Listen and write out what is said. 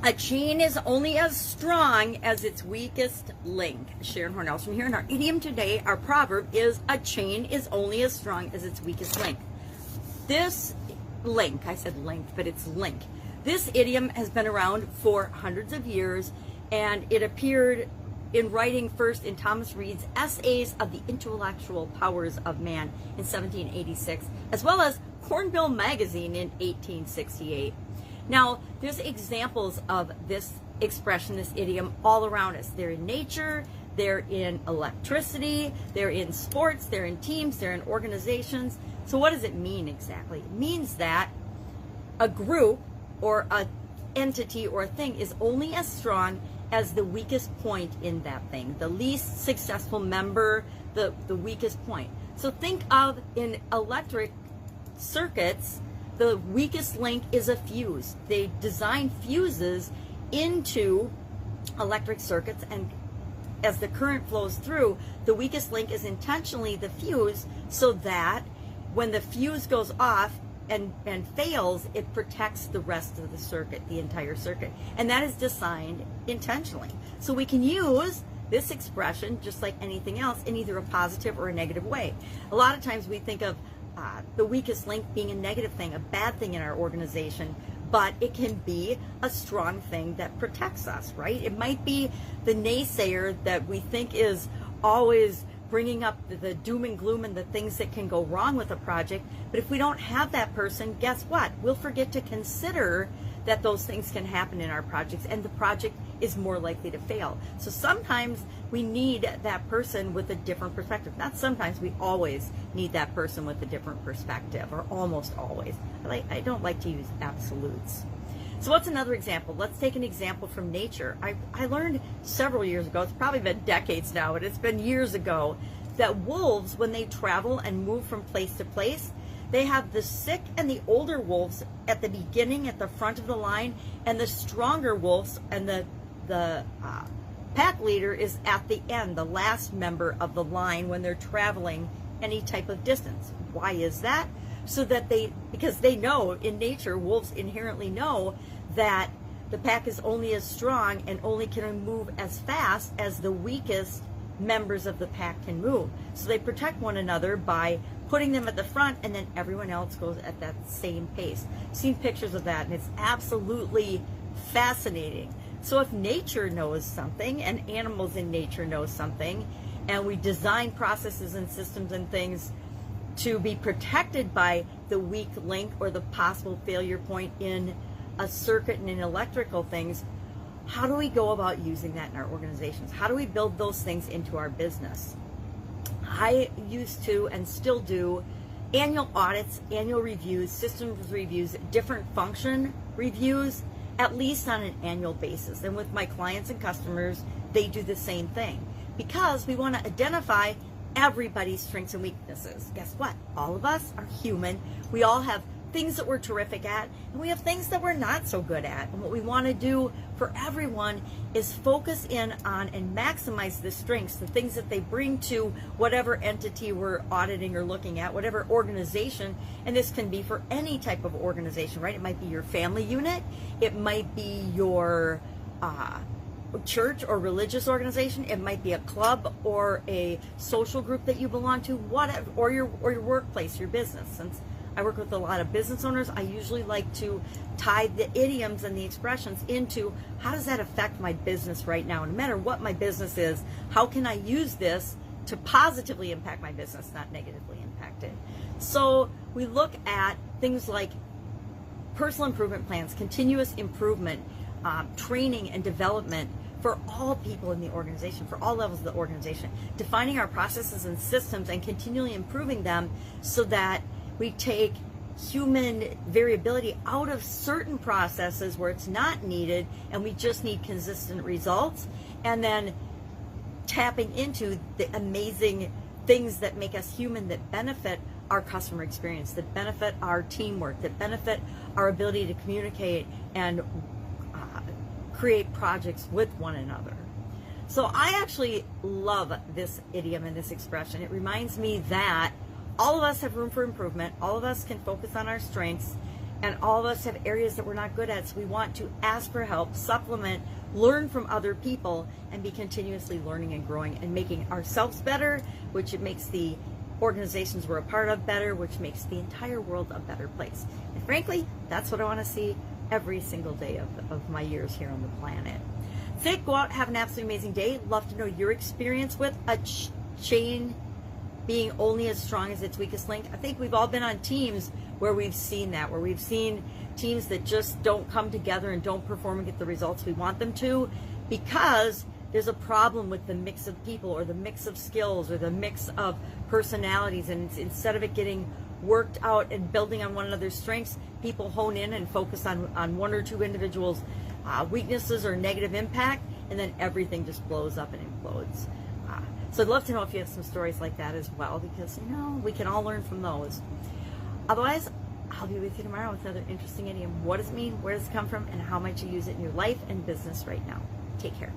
A chain is only as strong as its weakest link. Sharon Horne-Ellstrom here. In our idiom today, our proverb is, a chain is only as strong as its weakest link. This link, I said length, but it's link. This idiom has been around for hundreds of years, and it appeared in writing first in Thomas Reed's Essays of the Intellectual Powers of Man in 1786, as well as Cornbill Magazine in 1868. Now, there's examples of this expression, this idiom, all around us. They're in nature, they're in electricity, they're in sports, they're in teams, they're in organizations. So what does it mean exactly? It means that a group or an entity or a thing is only as strong as the weakest point in that thing. The least successful member, the weakest point. So think of in electric circuits, the weakest link is a fuse. They design fuses into electric circuits, and as the current flows through, the weakest link is intentionally the fuse, so that when the fuse goes off and fails, it protects the rest of the circuit, the entire circuit. And that is designed intentionally. So we can use this expression, just like anything else, in either a positive or a negative way. A lot of times we think of the weakest link being a negative thing, a bad thing in our organization, but it can be a strong thing that protects us, right? It might be the naysayer that we think is always bringing up the doom and gloom and the things that can go wrong with a project, but if we don't have that person, guess what? We'll forget to consider that those things can happen in our projects, and the project is more likely to fail. So sometimes we need that person with a different perspective. Not sometimes, we always need that person with a different perspective, or almost always. I don't like to use absolutes. So what's another example? Let's take an example from nature. I learned several years ago, it's probably been decades now, but it's been years ago, that wolves, when they travel and move from place to place, they have the sick and the older wolves at the beginning, at the front of the line, and the stronger wolves and the pack leader is at the end, the last member of the line when they're traveling any type of distance. Why is that? So that because they know in nature, wolves inherently know that the pack is only as strong and only can move as fast as the weakest members of the pack can move. So they protect one another by putting them at the front, and then everyone else goes at that same pace. I've seen pictures of that, and it's absolutely fascinating. So if nature knows something, and animals in nature know something, and we design processes and systems and things to be protected by the weak link or the possible failure point in a circuit and in electrical things, how do we go about using that in our organizations? How do we build those things into our business? I used to and still do annual audits, annual reviews, systems reviews, different function reviews, at least on an annual basis. And with my clients and customers, they do the same thing, because we want to identify everybody's strengths and weaknesses. Guess what? All of us are human. We all have things that we're terrific at, and we have things that we're not so good at. And what we want to do for everyone is focus in on and maximize the strengths, the things that they bring to whatever entity we're auditing or looking at, whatever organization. And this can be for any type of organization, right? It might be your family unit, it might be your church or religious organization, it might be a club or a social group that you belong to, whatever, or your workplace, your business. Since I work with a lot of business owners, I usually like to tie the idioms and the expressions into how does that affect my business right now? No matter what my business is, how can I use this to positively impact my business, not negatively impact it? So we look at things like personal improvement plans, continuous improvement, training and development for all people in the organization, for all levels of the organization, defining our processes and systems and continually improving them so that we take human variability out of certain processes where it's not needed and we just need consistent results, and then tapping into the amazing things that make us human, that benefit our customer experience, that benefit our teamwork, that benefit our ability to communicate and create projects with one another. So I actually love this idiom and this expression. It reminds me that all of us have room for improvement. All of us can focus on our strengths, And all of us have areas that we're not good at, so we want to ask for help, supplement, learn from other people, and be continuously learning and growing and making ourselves better, which it makes the organizations we're a part of better, which makes the entire world a better place. And frankly, that's what I want to see every single day of my years here on the planet. So go out, have an absolutely amazing day. Love to know your experience with a chain being only as strong as its weakest link. I think we've all been on teams where we've seen that, where we've seen teams that just don't come together and don't perform and get the results we want them to, because there's a problem with the mix of people or the mix of skills or the mix of personalities. And instead of it getting worked out and building on one another's strengths, people hone in and focus on one or two individuals' weaknesses or negative impact, and then everything just blows up and implodes. So I'd love to know if you have some stories like that as well, because, you know, we can all learn from those. Otherwise, I'll be with you tomorrow with another interesting idiom. What does it mean? Where does it come from? And how might you use it in your life and business right now? Take care.